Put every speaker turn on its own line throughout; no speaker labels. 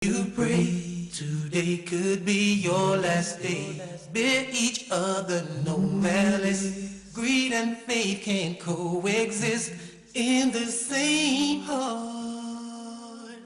You pray today could be your last day. Bear each other, no malice. Greed and faith can coexist in the same heart.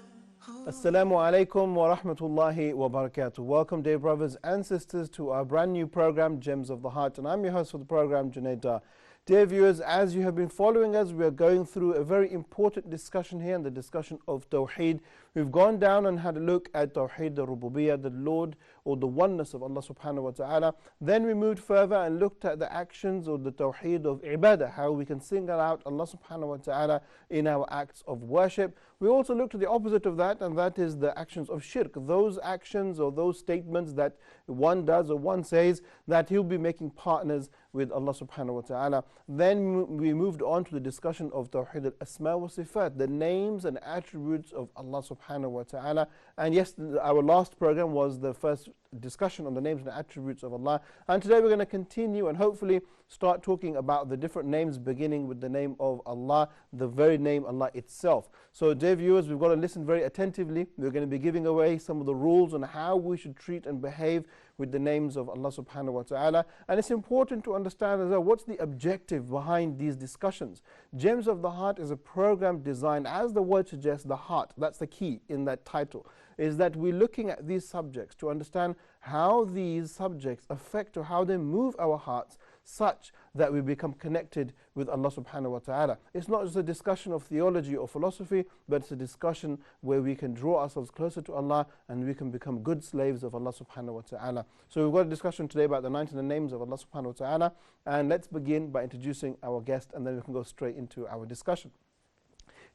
Assalamu alaikum wa rahmatullahi wa barakatuh. Welcome, dear brothers and sisters, to our brand new program, Gems of the Heart. And I'm your host for the program, Junaid Dar. Dear viewers, as you have been following us, we are going through a very important discussion here, and the discussion of Tawheed. We've gone down and had a look at Tawheed al-Rububiyyah, the Lord or the oneness of Allah subhanahu wa ta'ala. Then we moved further and looked at the actions or the Tawheed of Ibadah, how we can single out Allah subhanahu wa ta'ala in our acts of worship. We also looked at the opposite of that, and that is the actions of shirk. Those actions or those statements that one does or one says that he'll be making partners with Allah subhanahu wa ta'ala. Then we moved on to the discussion of Tawheed al-Asma wa Sifat, the names and attributes of Allah subhanahu wa ta'ala. And yes, our last program was the first discussion on the names and attributes of Allah. And today we're going to continue and hopefully start talking about the different names beginning with the name of Allah, the very name Allah itself. So dear viewers, we've got to listen very attentively. We're going to be giving away some of the rules on how we should treat and behave with the names of Allah subhanahu wa ta'ala. And it's important to understand as well what's the objective behind these discussions. Gems of the Heart is a program designed, as the word suggests, the heart. That's the key in that title, is that we're looking at these subjects to understand how these subjects affect or how they move our hearts such that we become connected with Allah subhanahu wa ta'ala. It's not just a discussion of theology or philosophy, but it's a discussion where we can draw ourselves closer to Allah and we can become good slaves of Allah subhanahu wa ta'ala. So we've got a discussion today about the 99 names of Allah subhanahu wa ta'ala, and let's begin by introducing our guest, and then we can go straight into our discussion.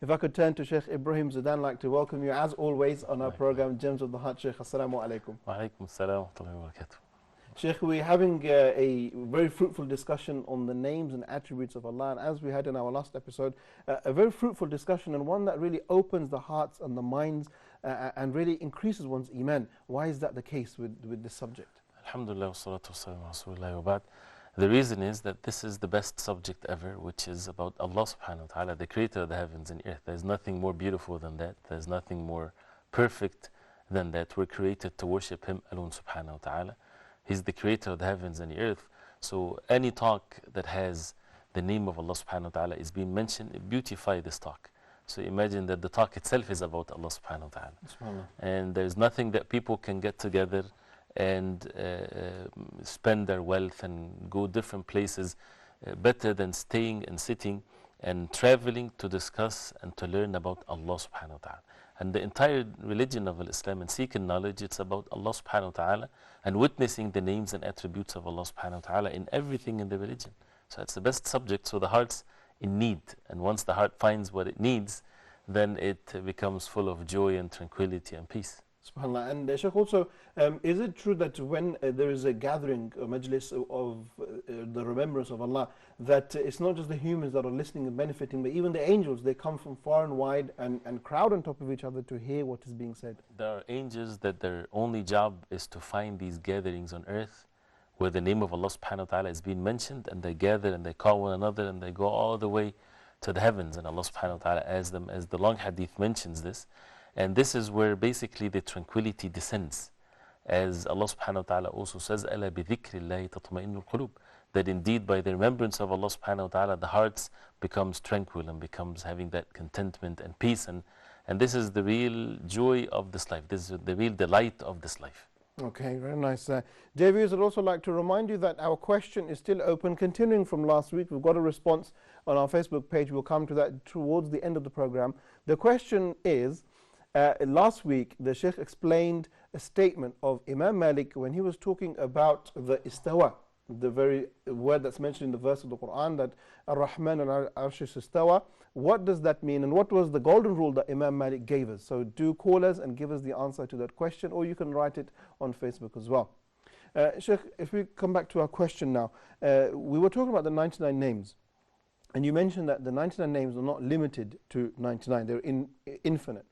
If I could turn to Sheikh Ibrahim Zudan, I'd like to welcome you as always on our program, Gems of the Heart. Sheikh, assalamu alaikum.
Wa alaikum assalam wa rahmatullahi wa barakatuh.
Sheikh, we're having a very fruitful discussion on the names and attributes of Allah, and as we had in our last episode, a very fruitful discussion, and one that really opens the hearts and the minds and really increases one's iman. Why is that the case with this subject?
Alhamdulillah wa salatu wa salam wa rasulillah wa ba'd. The reason is that this is the best subject ever, which is about Allah subhanahu wa ta'ala, the creator of the heavens and earth. There's nothing more beautiful than that. There's nothing more perfect than that. We're created to worship Him alone subhanahu wa ta'ala. He's the creator of the heavens and the earth. So any talk that has the name of Allah subhanahu wa ta'ala is being mentioned, beautify this talk. So imagine that the talk itself is about Allah subhanahu wa ta'ala. And there's nothing that people can get together and spend their wealth and go different places better than staying and sitting and traveling to discuss and to learn about Allah subhanahu wa ta'ala. And the entire religion of Islam and seeking knowledge, it's about Allah subhanahu wa ta'ala and witnessing the names and attributes of Allah subhanahu wa ta'ala in everything in the religion. So it's the best subject, so the heart's in need. And once the heart finds what it needs, then it becomes full of joy and tranquility and peace.
SubhanAllah. And Sheikh, also, is it true that when there is a gathering, a majlis of the remembrance of Allah, that it's not just the humans that are listening and benefiting, but even the angels, they come from far and wide and crowd on top of each other to hear what is being said?
There are angels that their only job is to find these gatherings on earth where the name of Allah subhanahu wa ta'ala is being mentioned, and they gather and they call one another and they go all the way to the heavens, and Allah subhanahu wa ta'ala as the long hadith mentions this. And this is where basically the tranquility descends. As Allah subhanahu wa ta'ala also says, أَلَا بِذِكْرِ اللَّهِ تَطْمَئِنُّ الْقُلُوبِ, that indeed by the remembrance of Allah subhanahu wa ta'ala, the hearts becomes tranquil and becomes having that contentment and peace. And this is the real joy of this life. This is the real delight of this life.
Okay, very nice. Dear viewers, I'd also like to remind you that our question is still open, continuing from last week. We've got a response on our Facebook page. We'll come to that towards the end of the program. The question is, last week, the Sheikh explained a statement of Imam Malik when he was talking about the istawa, the very word that's mentioned in the verse of the Quran, that Ar-Rahman al-Arsh istawa. What does that mean, and what was the golden rule that Imam Malik gave us? So do call us and give us the answer to that question, or you can write it on Facebook as well. Sheikh, if we come back to our question now, we were talking about the 99 names. And you mentioned that the 99 names are not limited to 99, they're infinite.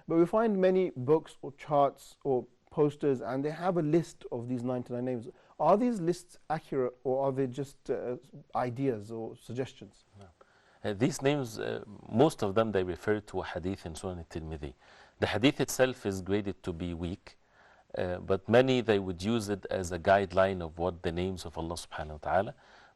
But we find many books or charts or posters, and they have a list of these 99 names. Are these lists accurate, or are they just ideas or suggestions?
No. These names, most of them, they refer to a hadith in Sunan al-Tirmidhi. The hadith itself is graded to be weak, but many they would use it as a guideline of what the names of Allah subhanahu wa ta'ala.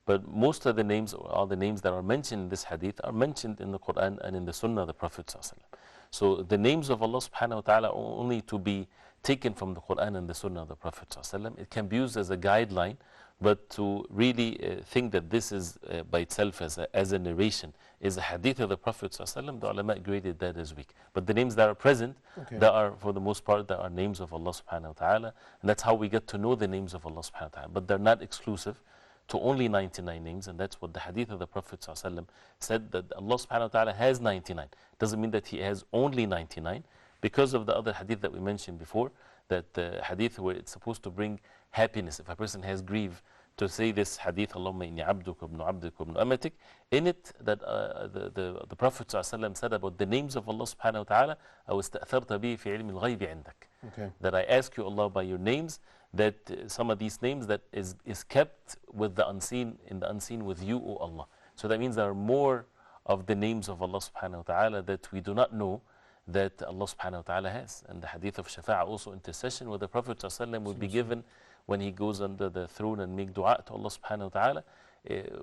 But most of the names, or all the names that are mentioned in this hadith, are mentioned in the Quran and in the Sunnah of the Prophet sallallahu alaihi wasallam. So the names of Allah subhanahu wa ta'ala are only to be taken from the Quran and the Sunnah of the Prophet sallallahu alaihi wasallam. It can be used as a guideline, but to really think that this is by itself as a narration is a hadith of the Prophet sallallahu alaihi wasallam, the ulama graded that as weak. But the names that are present, that are for the most part, that are names of Allah subhanahu wa ta'ala, and that's how we get to know the names of Allah subhanahu wa ta'ala. But they're not exclusive to only 99 names, and that's what the hadith of the Prophet ﷺ said, that Allah subhanahu wa ta'ala has 99. Doesn't mean that He has only 99, because of the other hadith that we mentioned before, that the hadith where it's supposed to bring happiness. If a person has grief, to say this hadith, Allahumma inni abduka ibn abdika ibn amatik, in it that the Prophet ﷺ said about the names of Allah subhanahu wa ta'ala, أو استأثرت به في علم الغيب عندك, that I ask you Allah by your names, that some of these names that is kept with the unseen, in the unseen with you, O Allah. So that means there are more of the names of Allah subhanahu wa ta'ala that we do not know that Allah subhanahu wa ta'ala has. And the hadith of Shafa'ah, also intercession, where the Prophet ﷺ would be given when he goes under the throne and make dua to Allah subhanahu wa ta'ala,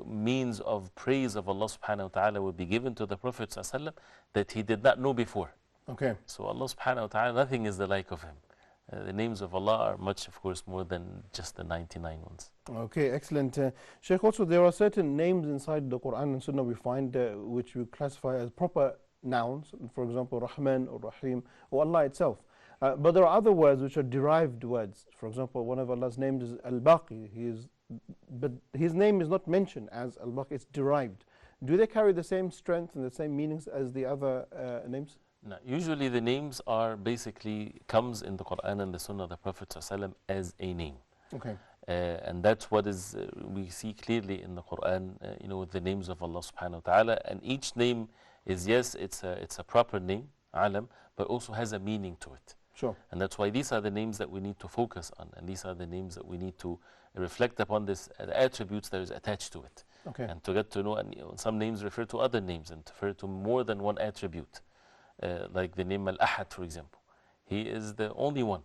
means of praise of Allah subhanahu wa ta'ala would be given to the Prophet ﷺ that he did not know before. So Allah subhanahu wa ta'ala, nothing is the like of him. The names of Allah are much, of course, more than just the 99 ones.
Okay, excellent. Sheikh, also there are certain names inside the Quran and Sunnah we find which we classify as proper nouns, for example, Rahman or Rahim or Allah itself. But there are other words which are derived words. For example, one of Allah's names is Al-Baqi. But His name is not mentioned as Al-Baqi, it's derived. Do they carry the same strength and the same meanings as the other names?
No, usually the names are basically comes in the Quran and the Sunnah of the Prophet ﷺ as a name. And that's what is we see clearly in the Quran, with the names of Allah subhanahu wa ta'ala. And each name is, yes, it's a proper name, alam, but also has a meaning to it. And that's why these are the names that we need to focus on, and these are the names that we need to reflect upon, this the attributes that is attached to it. And to get to know, and some names refer to other names and refer to more than one attribute. Like the name Al-Ahad, for example. He is the only one.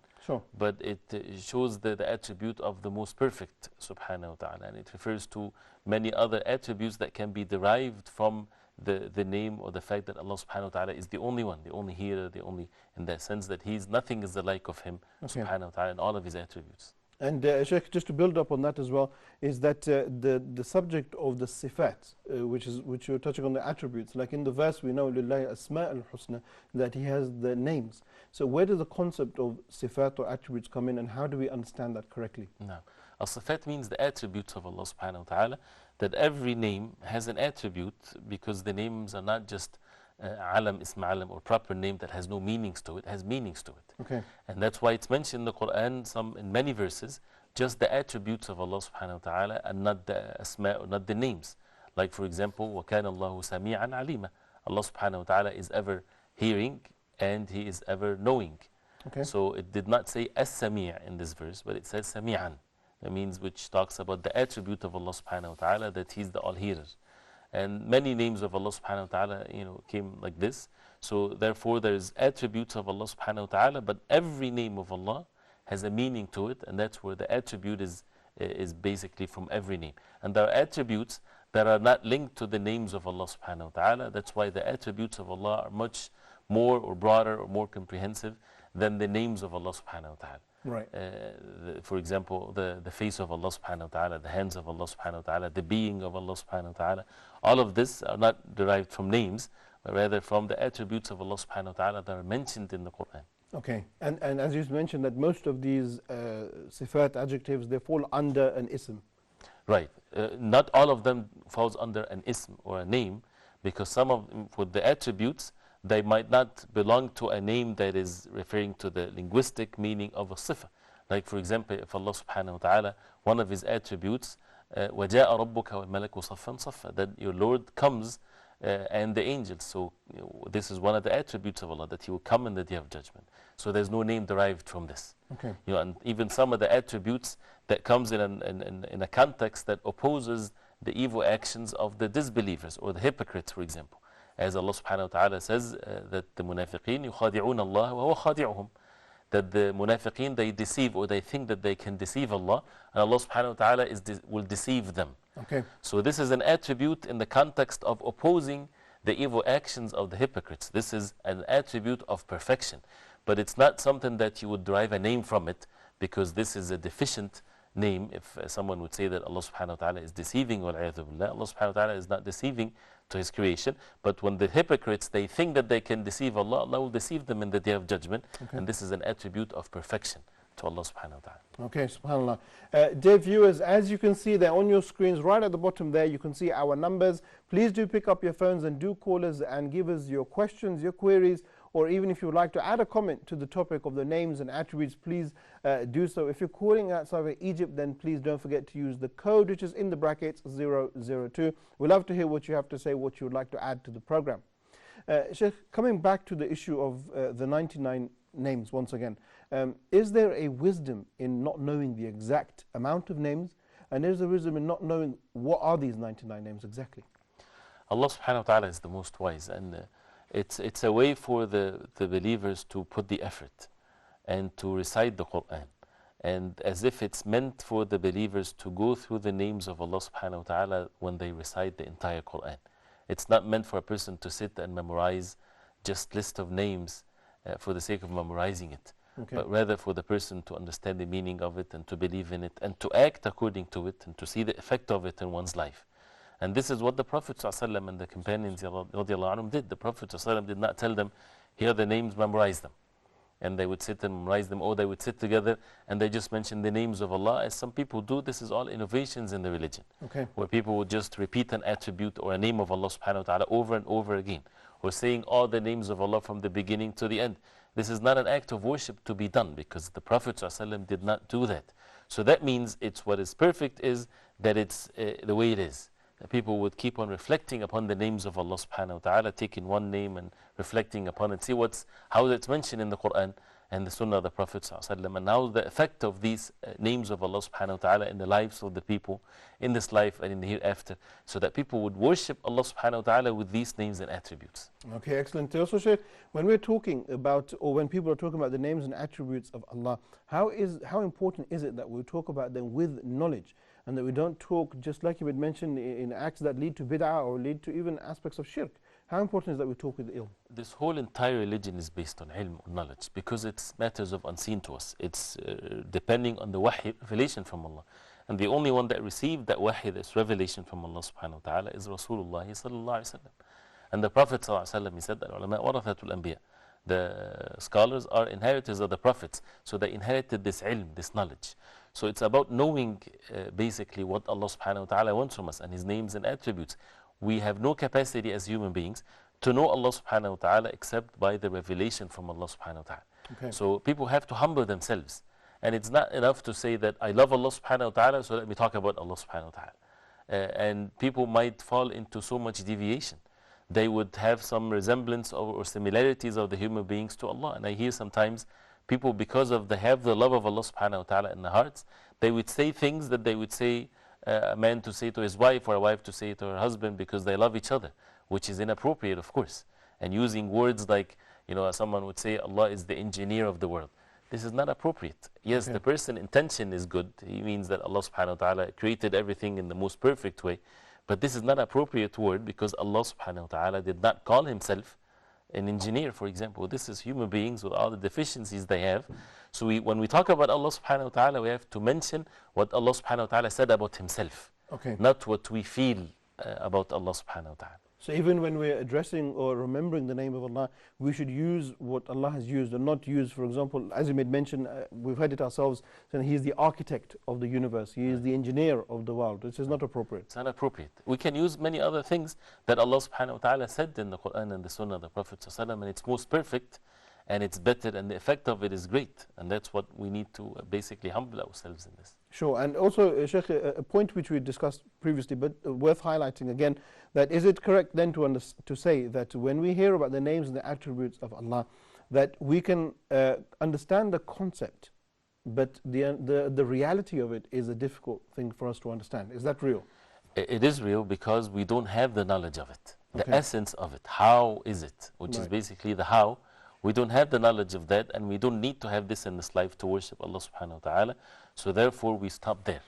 But it shows the attribute of the most perfect, subhanahu wa ta'ala. And it refers to many other attributes that can be derived from the name, or the fact that Allah subhanahu wa ta'ala is the only one, the only healer, the only, in that sense that nothing is the like of Him, subhanahu wa ta'ala, in all of His attributes.
And Sheikh, just to build up on that as well, is that the subject of the sifat, which you're touching on the attributes, like in the verse we know, Lillahi asma al-husna, that He has the names. So where does the concept of sifat or attributes come in, and how do we understand that correctly?
No. Al-sifat means the attributes of Allah subhanahu wa ta'ala, that every name has an attribute, because the names are not just alam, ism alam, or proper name that has no meanings to it, has meanings to it. And that's why it's mentioned in the Quran, in many verses, just the attributes of Allah subhanahu wa ta'ala, and not the asma, or not the names. Like, for example, وَكَانَ اللَّهُ سَمِيعًا عَلِيمًا, Allah subhanahu wa ta'ala is ever hearing and He is ever knowing. So it did not say as-sami' in this verse, but it says sami'an. That means, which talks about the attribute of Allah subhanahu wa ta'ala, that He's the all-hearer. And many names of Allah subhanahu wa ta'ala, came like this. So therefore there's attributes of Allah subhanahu wa ta'ala, but every name of Allah has a meaning to it, and that's where the attribute is basically from every name. And there are attributes that are not linked to the names of Allah subhanahu wa ta'ala. That's why the attributes of Allah are much more, or broader, or more comprehensive than the names of Allah subhanahu wa ta'ala. For example, the face of Allah subhanahu wa ta'ala, the hands of Allah subhanahu wa ta'ala, the being of Allah subhanahu wa ta'ala, all of this are not derived from names, but rather from the attributes of Allah subhanahu wa ta'ala that are mentioned in the Quran.
And as you mentioned, that most of these sifat, adjectives, they fall under an ism.
Not all of them falls under an ism, or a name, because some of them, with the attributes, they might not belong to a name that is referring to the linguistic meaning of a sifa. Like, for example, if Allah subhanahu wa ta'ala, one of His attributes, وَجَاءَ رَبُّكَ وَالْمَلَكُ صَفًّا صَفًّا, that your Lord comes and the angels. So this is one of the attributes of Allah, that He will come in the Day of Judgment. So there's no name derived from this. And even some of the attributes that comes in a context that opposes the evil actions of the disbelievers or the hypocrites, for example. As Allah subhanahu wa ta'ala says that the munafiqeen يخادعون الله وهو خادعهم, that the munafiqeen, they deceive or they think that they can deceive Allah, and Allah subhanahu wa ta'ala will deceive them.
Okay.
So this is an attribute in the context of opposing the evil actions of the hypocrites. This is an attribute of perfection, but it's not something that you would derive a name from it, because this is a deficient name. If someone would say that Allah subhanahu wa ta'ala is deceiving, Allah subhanahu wa ta'ala is not deceiving to His creation, but when the hypocrites, they think that they can deceive Allah, Allah will deceive them in the Day of Judgment.
Okay.
And this is an attribute of perfection to Allah subhanahu wa ta'ala.
Okay, subhanAllah. Dear viewers, as you can see there on your screens, right at the bottom there, you can see our numbers. Please do pick up your phones and do call us and give us your questions, your queries, or even if you would like to add a comment to the topic of the names and attributes, please do so. If you're calling outside of Egypt, then please don't forget to use the code which is in the brackets 002. We'd love to hear what you have to say, what you would like to add to the program. Sheikh, coming back to the issue of the 99 names once again, is there a wisdom in not knowing the exact amount of names, and is there wisdom in not knowing what are these 99 names exactly?
Allah subhanahu wa ta'ala is the most wise, and it's a way for the believers to put the effort and to recite the Quran, and as if it's meant for the believers to go through the names of Allah subhanahu wa ta'ala when they recite the entire Quran. It's not meant for a person to sit and memorize just list of names for the sake of memorizing it.
Okay.
But rather for the person to understand the meaning of it and to believe in it and to act according to it and to see the effect of it in one's life. And this is what the Prophet ﷺ and the companions radiallahu anhum did. The Prophet ﷺ did not tell them, here are the names, memorize them. And they would sit and memorize them, or they would sit together and they just mention the names of Allah, as some people do. This is all innovations in the religion,
okay,
where people would just repeat an attribute or a name of Allah subhanahu wa ta'ala over and over again, or saying all the names of Allah from the beginning to the end. This is not an act of worship to be done, because the Prophet ﷺ did not do that. So that means it's what is perfect is that it's the way it is. That people would keep on reflecting upon the names of Allah subhanahu wa ta'ala, taking one name and reflecting upon it, see how it's mentioned in the Quran and the Sunnah of the Prophet ﷺ, and now the effect of these names of Allah subhanahu wa ta'ala in the lives of the people in this life and in the hereafter, so that people would worship Allah subhanahu wa ta'ala with these names and attributes.
Okay, excellent. Also, Sheikh, when we're talking about, or when people are talking about the names and attributes of Allah, how important is it that we talk about them with knowledge, and that we don't talk, just like you had mentioned, in acts that lead to bid'ah or lead to even aspects of shirk? How important is that we talk with ilm?
This whole entire religion is based on ilm, on knowledge, because it's matters of unseen to us. It's depending on the wahy, revelation from Allah. And the only one that received that wahy, this revelation from Allah subhanahu wa ta'ala, is Rasulullah sallallahu alayhi wa sallam. And the Prophet sallallahu alayhi wa sallam, he said that ulama warathatul anbiya. The scholars are inheritors of the prophets, so they inherited this ilm, this knowledge. So it's about knowing basically what Allah subhanahu wa ta'ala wants from us and His names and attributes. We have no capacity as human beings to know Allah subhanahu wa ta'ala except by the revelation from Allah subhanahu wa ta'ala.
Okay.
So people have to humble themselves. And it's not enough to say that I love Allah subhanahu wa ta'ala, so let me talk about Allah subhanahu wa ta'ala. And people might fall into so much deviation. They would have some resemblance or similarities of the human beings to Allah. And I hear sometimes people, because of they have the love of Allah subhanahu wa ta'ala in their hearts, they would say things that they would say a man to say to his wife, or a wife to say to her husband, because they love each other, which is inappropriate, of course. And using words like, someone would say Allah is the engineer of the world. This is not appropriate. Yes, the person's intention is good. He means that Allah subhanahu wa ta'ala created everything in the most perfect way. But this is not an appropriate word, because Allah subhanahu wa ta'ala did not call Himself an engineer, for example. This is human beings with all the deficiencies they have. So when we talk about Allah subhanahu wa ta'ala, we have to mention what Allah subhanahu wa ta'ala said about Himself, not what we feel about Allah subhanahu wa ta'ala.
So even when we're addressing or remembering the name of Allah, we should use what Allah has used and not use, for example, as you made mention, we've heard it ourselves, saying He is the architect of the universe, He is the engineer of the world. This is not appropriate.
It's not appropriate. We can use many other things that Allah subhanahu wa ta'ala said in the Quran and the Sunnah of the Prophet sallallahu alaihi wasallam, and it's most perfect and it's better and the effect of it is great. And that's what we need to basically humble ourselves in this.
Sure. And also, Sheikh, a point which we discussed previously, but worth highlighting again, that is it correct then to say that when we hear about the names and the attributes of Allah, that we can understand the concept, but the reality of it is a difficult thing for us to understand? Is that real?
It is real, because we don't have the knowledge of it. the essence of it. How is it? Which is basically the how. We don't have the knowledge of that, and we don't need to have this in this life to worship Allah subhanahu wa ta'ala. So therefore we stop there.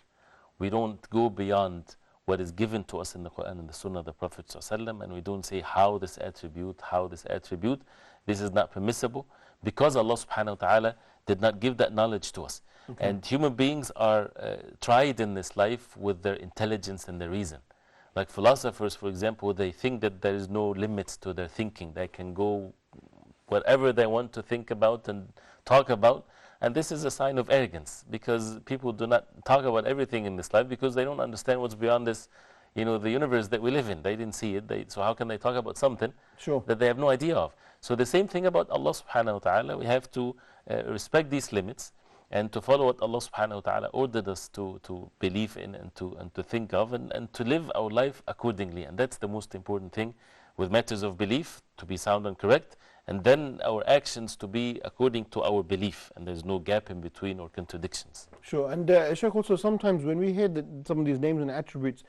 We don't go beyond what is given to us in the Quran and the Sunnah of the Prophet ﷺ, and we don't say how this attribute, how this attribute. This is not permissible because Allah subhanahu wa ta'ala did not give that knowledge to us. And human beings are tried in this life with their intelligence and their reason. Like philosophers, for example, they think that there is no limits to their thinking. They can go whatever they want to think about and talk about. And this is a sign of arrogance, because people do not talk about everything in this life because they don't understand what's beyond this, the universe that we live in. They didn't see it. So how can they talk about something that they have no idea of? So the same thing about Allah subhanahu wa ta'ala. We have to respect these limits and to follow what Allah subhanahu wa ta'ala ordered us to believe in and to think of and to live our life accordingly. And that's the most important thing with matters of belief, to be sound and correct, and then our actions to be according to our belief, and there's no gap in between or contradictions.
Sure. And Sheikh, also sometimes when we hear some of these names and attributes,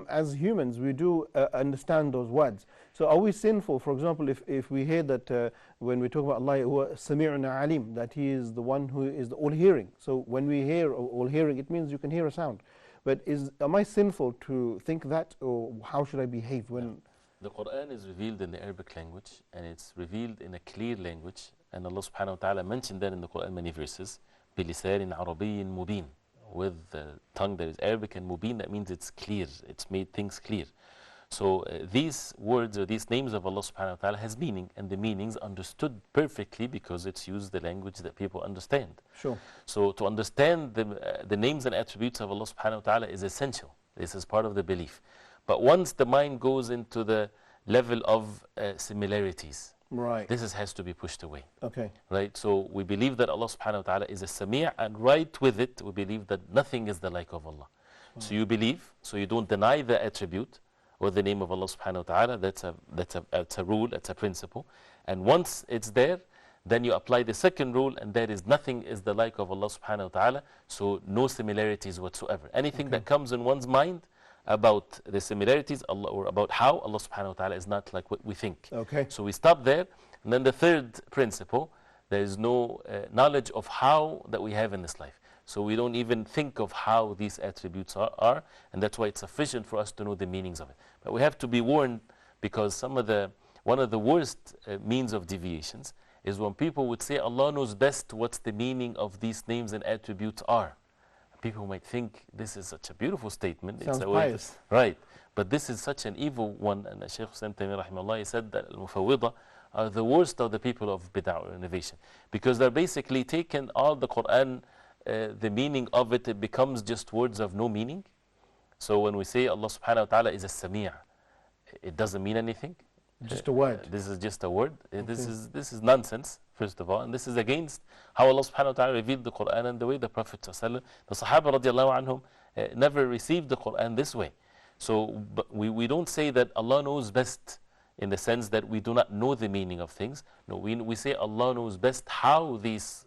as humans we do understand those words. So are we sinful, for example, if we hear that when we talk about Allah, huwa Sami'un Alim, that He is the one who is the all-hearing. So when we hear all-hearing, it means you can hear a sound. But am I sinful to think that, or how should I behave when...
The Quran is revealed in the Arabic language, and it's revealed in a clear language, and Allah subhanahu wa ta'ala mentioned that in the Quran many verses, بِلِسَانٍ عَرَبِيٍّ مُبِينٍ, with the tongue that is Arabic, and mubin, that means it's clear, it's made things clear. So these words or these names of Allah subhanahu wa ta'ala has meaning, and the meanings understood perfectly because it's used the language that people understand.
Sure.
So to understand the names and attributes of Allah subhanahu wa ta'ala is essential. This is part of the belief. But once the mind goes into the level of similarities, this has to be pushed away. Right? So we believe that Allah subhanahu wa ta'ala is a Sami', and right with it we believe that nothing is the like of Allah. So you believe, so you don't deny the attribute or the name of Allah subhanahu wa ta'ala. That's a rule, that's a principle. And once it's there, then you apply the second rule, and that is nothing is the like of Allah subhanahu wa ta'ala. So no similarities whatsoever. Anything that comes in one's mind about the similarities or about how Allah subhanahu wa ta'ala is not like what we think. So we stop there. And then the third principle, there is no knowledge of how that we have in this life. So we don't even think of how these attributes are, and that's why it's sufficient for us to know the meanings of it. But we have to be warned, because one of the worst means of deviations is when people would say Allah knows best what's the meaning of these names and attributes are. People might think this is such a beautiful statement.
Sounds pious.
Right. But this is such an evil one. And Shaykh Hussain Taymi rahimahullah said that al-Mufawwida are the worst of the people of bid'ah or innovation, because they're basically taken all the Quran, the meaning of it, it becomes just words of no meaning. So when we say Allah subhanahu wa ta'ala is a Sami', it doesn't mean anything.
Just a word.
This is just a word. This is nonsense, first of all, and this is against how Allah subhanahu wa ta'ala revealed the Quran and the way the Prophet ﷺ, the Sahaba radiallahu anhum, never received the Quran this way. So we don't say that Allah knows best in the sense that we do not know the meaning of things. No, we say Allah knows best how these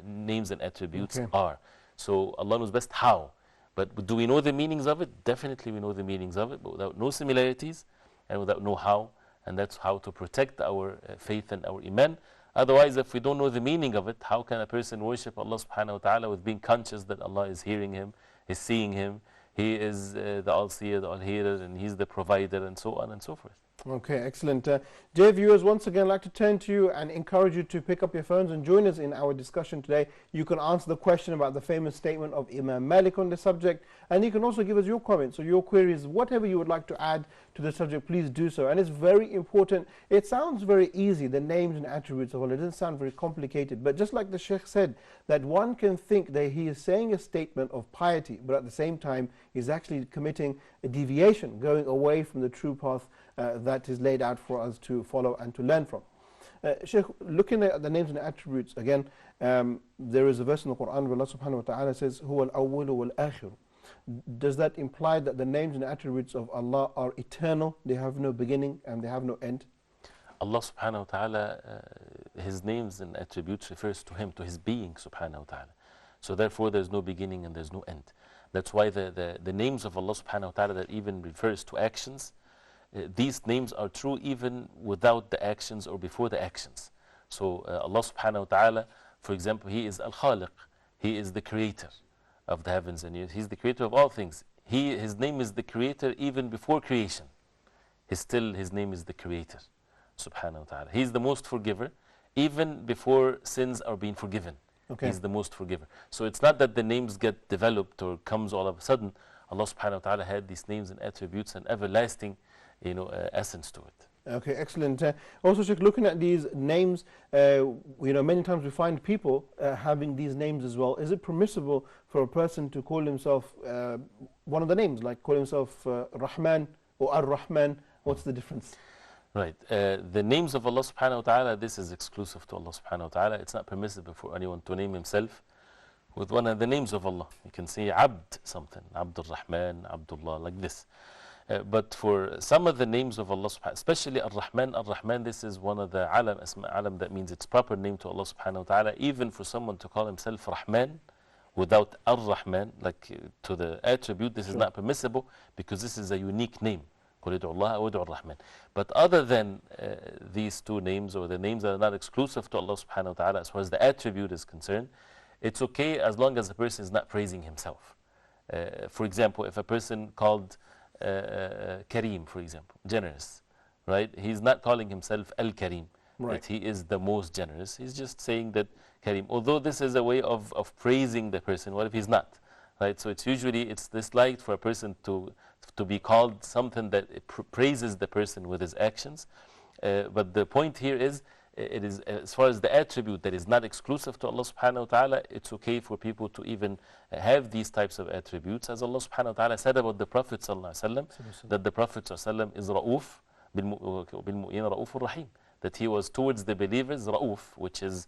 names and attributes are. So Allah knows best how. But do we know the meanings of it? Definitely we know the meanings of it, but without no similarities and without no how. And that's how to protect our faith and our iman. Otherwise, if we don't know the meaning of it, how can a person worship Allah subhanahu wa ta'ala with being conscious that Allah is hearing him, is seeing him, He is the all-seer, the all-hearer, and He's the provider, and so on and so forth.
Okay, excellent. Dear viewers, once again I'd like to turn to you and encourage you to pick up your phones and join us in our discussion today. You can answer the question about the famous statement of Imam Malik on the subject, and you can also give us your comments or your queries, whatever you would like to add to the subject, please do so. And it's very important. It sounds very easy, the names and attributes of Allah. It doesn't sound very complicated, but just like the Sheikh said, that one can think that he is saying a statement of piety, but at the same time he's actually committing a deviation, going away from the true path that is laid out for us to follow and to learn from. Sheikh, looking at the names and attributes again, there is a verse in the Quran where Allah subhanahu wa ta'ala says, Huwa al-awwalu wal-akhir. Does that imply that the names and attributes of Allah are eternal, they have no beginning and they have no end?
Allah subhanahu wa ta'ala, His names and attributes refers to Him, to His being subhanahu wa ta'ala. So therefore there's no beginning and there's no end. That's why the names of Allah subhanahu wa ta'ala that even refers to actions, these names are true even without the actions or before the actions. So Allah subhanahu wa ta'ala, for example, He is Al-Khaliq. He is the creator of the heavens and earth. He's the creator of all things. His name is the creator even before creation. His name is the creator, subhanahu wa ta'ala. He's the most forgiver, even before sins are being forgiven.
Okay.
He's the most forgiver. So it's not that the names get developed or comes all of a sudden. Allah subhanahu wa ta'ala had these names and attributes and everlasting, essence to it.
Okay, excellent. Also, Sheikh, looking at these names, many times we find people having these names as well. Is it permissible for a person to call himself one of the names, like call himself Rahman or Ar-Rahman? What's the difference?
Right. The names of Allah subhanahu wa ta'ala, this is exclusive to Allah subhanahu wa ta'ala. It's not permissible for anyone to name himself with one of the names of Allah. You can say Abd something, Abdul Rahman, Abdullah, like this. But for some of the names of Allah, especially Ar-Rahman, this is one of the alam that means it's proper name to Allah subhanahu wa ta'ala. Even for someone to call himself Rahman without Ar-Rahman, like to the attribute, this is not permissible because this is a unique name. But other than these two names, or the names that are not exclusive to Allah subhanahu wa ta'ala, as far as the attribute is concerned, it's okay as long as the person is not praising himself. For example, if a person called Kareem, for example, generous, right? He's not calling himself Al-Kareem,
right,
that he is the most generous. He's just saying that Kareem, although this is a way of praising the person. What if he's not? Right? So it's disliked for a person to be called something that praises the person with his actions. But the point here is, it is as far as the attribute that is not exclusive to Allah subhanahu wa ta'ala, it's okay for people to even have these types of attributes, as Allah subhanahu wa ta'ala said about the Prophet sallallahu alaihi wasallam, that the Prophet sallallahu alaihi wasallam is Ra'uf bil-mu'min Ra'ufur Rahim, that he was towards the believers Ra'uf, which is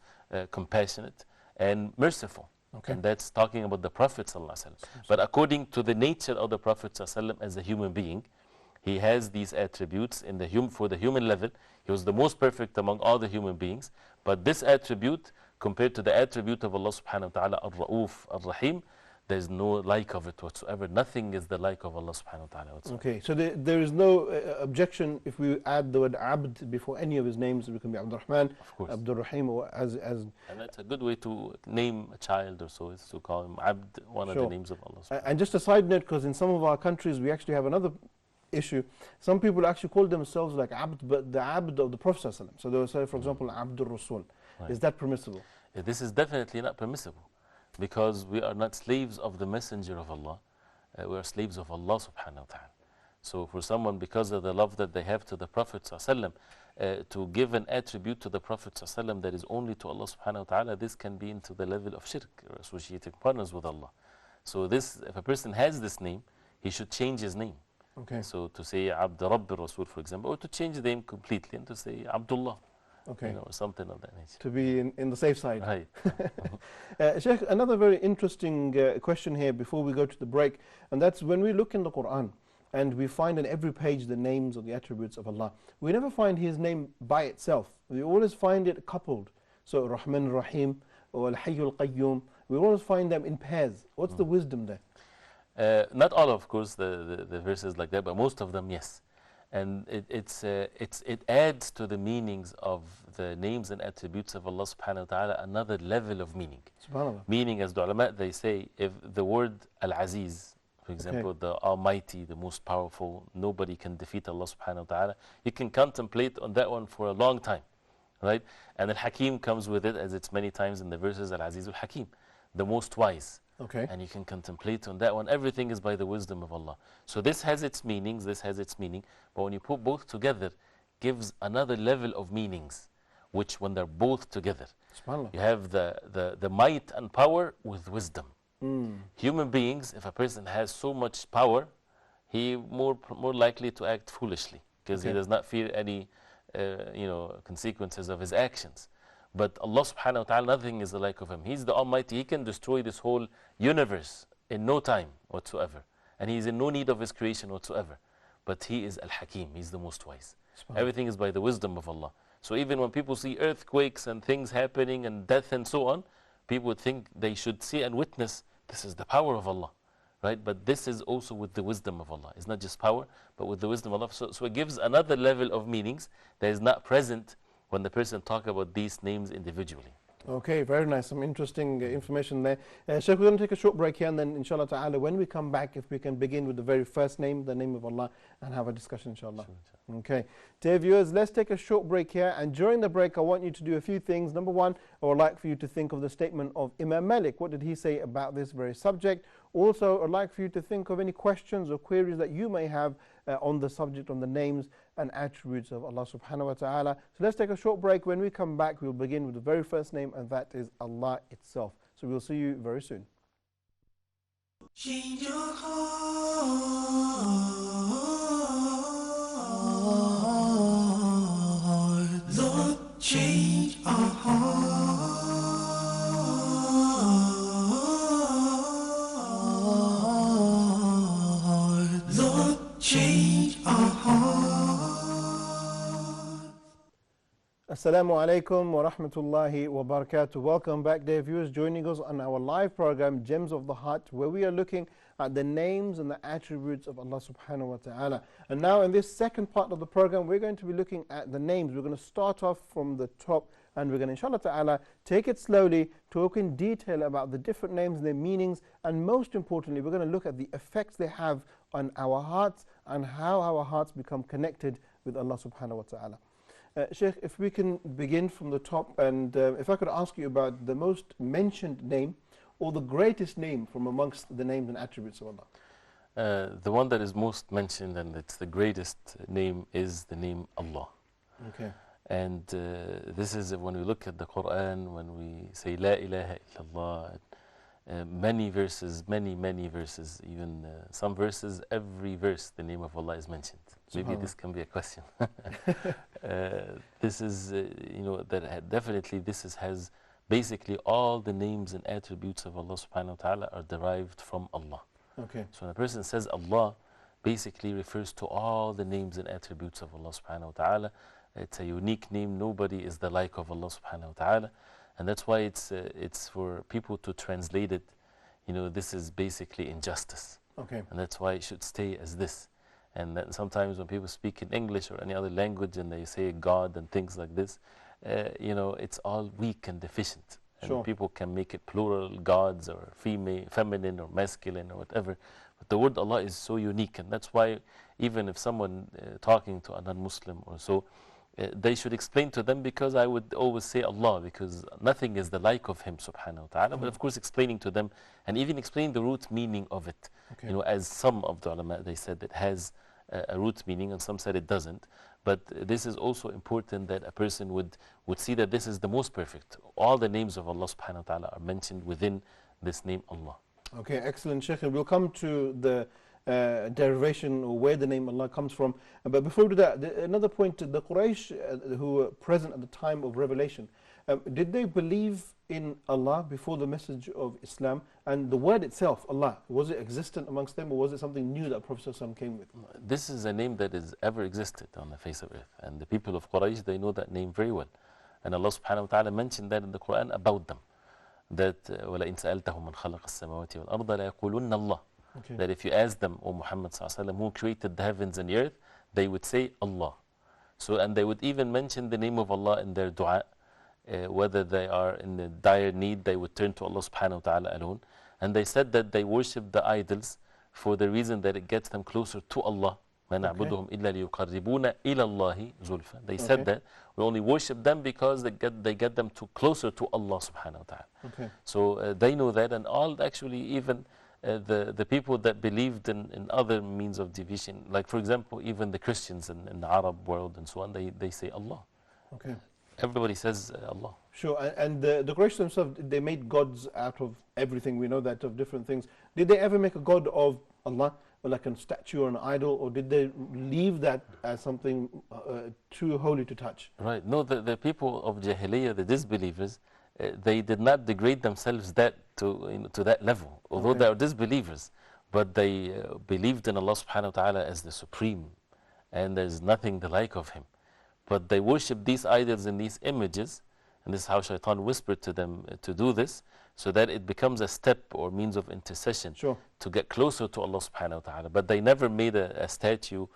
compassionate and merciful.
Okay.
And that's talking about the Prophet sallallahu alaihi wasallam. But according to the nature of the Prophet sallallahu alaihi wasallam as a human being, he has these attributes for the human level. He was the most perfect among all the human beings. But this attribute, compared to the attribute of Allah subhanahu wa ta'ala, Ar-Ra'uf, Ar-Rahim, there's no like of it whatsoever. Nothing is the like of Allah subhanahu wa ta'ala whatsoever.
Okay, so there is no objection if we add the word Abd before any of his names. It can be Abdul Rahman, Abdul Rahim, or as. And
that's a good way to name a child or so, is to call him Abd, one of the names of Allah.
And just a side note, because in some of our countries we actually have another issue. Some people actually call themselves like Abd, but the Abd of the Prophet ﷺ. So they will say, for example, Abdul Rasul.
Right.
Is that permissible?
This is definitely not permissible, because we are not slaves of the Messenger of Allah. We are slaves of Allah subhanahu wa ta'ala. So for someone, because of the love that they have to the Prophet ﷺ, to give an attribute to the Prophet ﷺ that is only to Allah subhanahu wa ta'ala, this can be into the level of shirk, or associating partners with Allah. So this, if a person has this name, he should change his name.
Okay.
So to say Abd Rabb Rasul, for example, or to change the name completely and to say Abdullah.
Okay.
Or something of that nature.
To be in the safe side.
Right.
Sheikh, another very interesting question here before we go to the break, and that's when we look in the Quran and we find on every page the names or the attributes of Allah, we never find His name by itself. We always find it coupled. So Rahman, Rahim, or Al-Hayyul Qayyum, we always find them in pairs. What's the wisdom there?
Not all, of course, the verses like that, but most of them, yes. And it adds to the meanings of the names and attributes of Allah subhanahu wa ta'ala another level of meaning.
SubhanAllah.
Meaning, as the ulama, they say, if the word Al-Aziz, for example, the Almighty, the most powerful, nobody can defeat Allah subhanahu wa ta'ala, you can contemplate on that one for a long time, right? And Al-Hakim comes with it, as it's many times in the verses, Al-Aziz Al-Hakim, the most wise.
Okay.
And you can contemplate on that one. Everything is by the wisdom of Allah. So this has its meanings, this has its meaning. But when you put both together, gives another level of meanings, which when they're both together, you have the might and power with wisdom. Human beings, if a person has so much power, he more likely to act foolishly, because he does not fear any consequences of his actions. But Allah subhanahu wa ta'ala, nothing is the like of Him. He's the Almighty. He can destroy this whole universe in no time whatsoever. And He is in no need of His creation whatsoever. But He is Al-Hakim. He's the most wise. Everything is by the wisdom of Allah. So even when people see earthquakes and things happening and death and so on, people would think they should see and witness, this is the power of Allah. right? But this is also with the wisdom of Allah. It's not just power, but with the wisdom of Allah. So it gives another level of meanings that is not present when the person talks about these names individually.
Okay, very nice. Some interesting information there. Sheikh, we're going to take a short break here, and then inshallah ta'ala, when we come back, if we can begin with the very first name, the name of Allah, and have a discussion inshallah.
Sure.
Okay. Dear viewers, let's take a short break here, and during the break I want you to do a few things. Number one, I would like for you to think of the statement of Imam Malik. What did he say about this very subject? Also, I'd like for you to think of any questions or queries that you may have on the subject, on the names and attributes of Allah subhanahu wa ta'ala. So let's take a short break. When we come back, we'll begin with the very first name, and that is Allah itself. So we'll see you very soon.
Change your heart, Lord, change our heart, Lord, change our heart.
Assalamu alaikum wa rahmatullahi wa barakatuh. Welcome back, dear viewers, joining us on our live program, Gems of the Heart, where we are looking at the names and the attributes of Allah subhanahu wa ta'ala. And now in this second part of the program, we're going to be looking at the names. We're going to start off from the top, and we're going to, inshallah ta'ala, take it slowly, talk in detail about the different names and their meanings, and most importantly, we're going to look at the effects they have on our hearts and how our hearts become connected with Allah subhanahu wa ta'ala. Sheikh, if we can begin from the top, and if I could ask you about the most mentioned name or the greatest name from amongst the names and attributes of Allah.
The one that is most mentioned and it's the greatest name is the name Allah.
Okay.
And this is when we look at the Quran, when we say La ilaha illallah, many verses, many verses, even some verses, every verse the name of Allah is mentioned. Maybe this can be a question. This is, you know, that definitely this has basically all the names and attributes of Allah subhanahu wa ta'ala are derived from Allah.
Okay.
So when a person says Allah, basically refers to all the names and attributes of Allah subhanahu wa ta'ala. It's a unique name. Nobody is the like of Allah subhanahu wa ta'ala. And that's why it's for people to translate it, you know, this is basically injustice.
Okay.
And that's why it should stay as this. And then sometimes when people speak in English or any other language and they say God and things like this, you know, it's all weak and deficient. And
Sure.
people can make it plural, gods or female, feminine or masculine or whatever. But the word Allah is so unique. And that's why even if someone talking to a non-Muslim or so, they should explain to them, because I would always say Allah, because nothing is the like of Him subhanahu wa ta'ala. But of course explaining to them and even explaining the root meaning of it.
Okay.
You know, as some of the ulama, they said it has a root meaning and some said it doesn't. But this is also important that a person would see that this is the most perfect. All the names of Allah subhanahu wa ta'ala are mentioned within this name Allah.
Okay, excellent, Sheikh. And we'll come to the derivation or where the name Allah comes from. But before we do that, another point, the Quraysh who were present at the time of revelation, did they believe in Allah before the message of Islam? And the word itself, Allah, was it existent amongst them, or was it something new that Prophet ﷺ came with?
This is a name that has ever existed on the face of earth. And the people of Quraysh, they know that name very well. And Allah subhanahu wa ta'ala mentioned that in the Quran about them. That وَلَئِنْ سَأَلْتَهُمْ مَنْ خَلَقَ السَّمَاوَاتِ وَالْأَرْضَ لَيَقُولُنَّ اللَّهِ.
Okay.
That if you ask them, O Muhammad sallallahu alaihi wasallam, who created the heavens and the earth, they would say Allah. So, and they would even mention the name of Allah in their dua. Whether they are in the dire need, they would turn to Allah subhanahu wa ta'ala alone. And they said that they worship the idols for the reason that it gets them closer to Allah. مَا نَعْبُدُهُمْ إِلَّا لِيُقَرِّبُونَ إِلَى اللَّهِ زُلْفًا. They said that we only worship them because they get them closer to Allah subhanahu wa ta'ala.
Okay.
So they know that, and all actually even the people that believed in other means of division, like for example even the Christians in the Arab world and so on, they say Allah.
Okay.
Everybody says Allah.
Sure, and the Quraysh themselves, they made gods out of everything. We know that, of different things. Did they ever make a god of Allah, or like a statue or an idol, or did they leave that as something too holy to touch?
Right. No, the people of Jahiliyyah, the disbelievers, they did not degrade themselves to that level, although they are disbelievers. But they believed in Allah subhanahu wa ta'ala as the supreme, and there's nothing the like of Him. But they worship these idols and these images, and this is how Shaitan whispered to them to do this, so that it becomes a step or means of intercession
Sure.
to get closer to Allah subhanahu wa ta'ala. But they never made a statue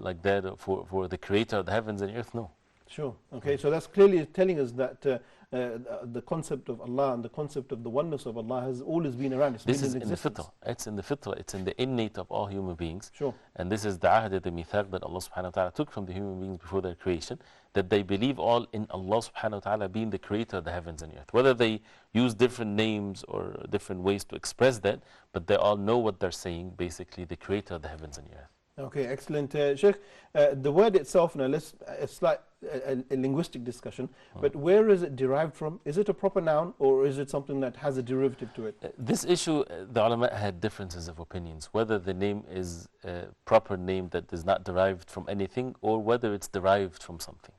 like that for the creator of the heavens and earth, no.
Sure. Okay, so that's clearly telling us that the concept of Allah and the concept of the oneness of Allah has always been around. It's
This
been
is in the
existence.
fitrah. It's in the fitrah. It's in the innate of all human beings.
Sure.
And this is the ahd, the mithaq that Allah subhanahu wa ta'ala took from the human beings before their creation, that they believe all in Allah subhanahu wa ta'ala being the creator of the heavens and earth. Whether they use different names or different ways to express that, but they all know what they're saying, basically the creator of the heavens and earth.
Okay, excellent. Sheikh, the word itself, now let's a slight a linguistic discussion, but where is it derived from? Is it a proper noun or is it something that has a derivative to it?
This issue, the ulama had differences of opinions, whether the name is a proper name that is not derived from anything or whether it's derived from something.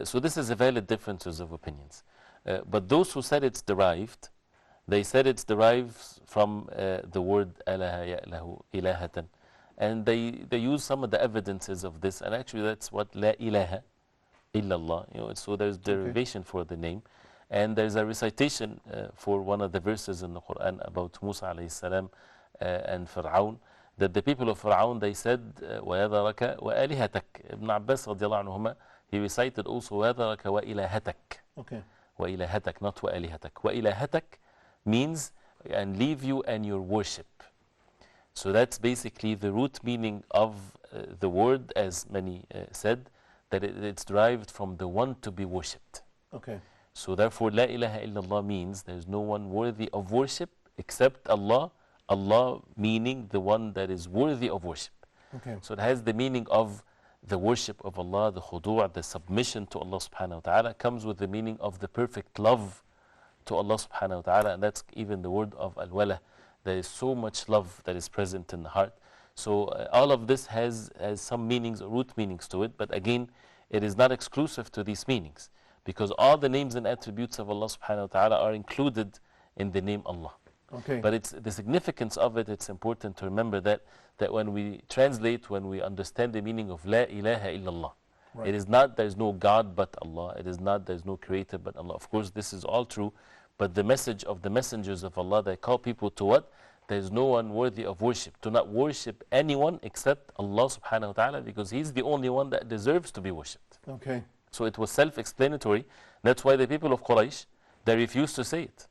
So this is a valid differences of opinions. But those who said it's derived, they said it's derived from the word alaha ya'lahu ilahatan. And they use some of the evidences of this, and actually that's what la ilaha illallah. So there's derivation for the name, and there's a recitation for one of the verses in the Quran about Musa alayhi salam and Fir'aun, that the people of Fir'aun, they said وَيَذَرَكَ وَآلِهَتَكَ. Ibn Abbas radiallahu anhuma, he recited also وَيَذَرَكَ وَإِلَهَتَكَ.
Okay.
وَإِلَهَتَكَ, not وَآلِهَتَكَ. وَإِلَهَتَكَ means and leave you and your worship. So that's basically the root meaning of the word, as many said, that it's derived from the one to be worshipped.
Okay.
So therefore, La ilaha illallah means there's no one worthy of worship except Allah. Allah meaning the one that is worthy of worship.
Okay.
So it has the meaning of the worship of Allah, the khudu', the submission to Allah subhanahu wa ta'ala, comes with the meaning of the perfect love to Allah subhanahu wa ta'ala, and that's even the word of al-wala. There is so much love that is present in the heart. So all of this has some meanings, root meanings to it, but again, it is not exclusive to these meanings, because all the names and attributes of Allah subhanahu wa ta'ala are included in the name Allah.
Okay.
But it's the significance of it, it's important to remember that when we translate, when we understand the meaning of La ilaha illallah,
Right.
it is not there's no God but Allah, it is not there's no creator but Allah. Of course, this is all true, but the message of the messengers of Allah, they call people to what? There is no one worthy of worship. To not worship anyone except Allah subhanahu wa ta'ala, because He's the only one that deserves to be worshipped.
Okay.
So it was self-explanatory. That's why the people of Quraysh, they refused to say it.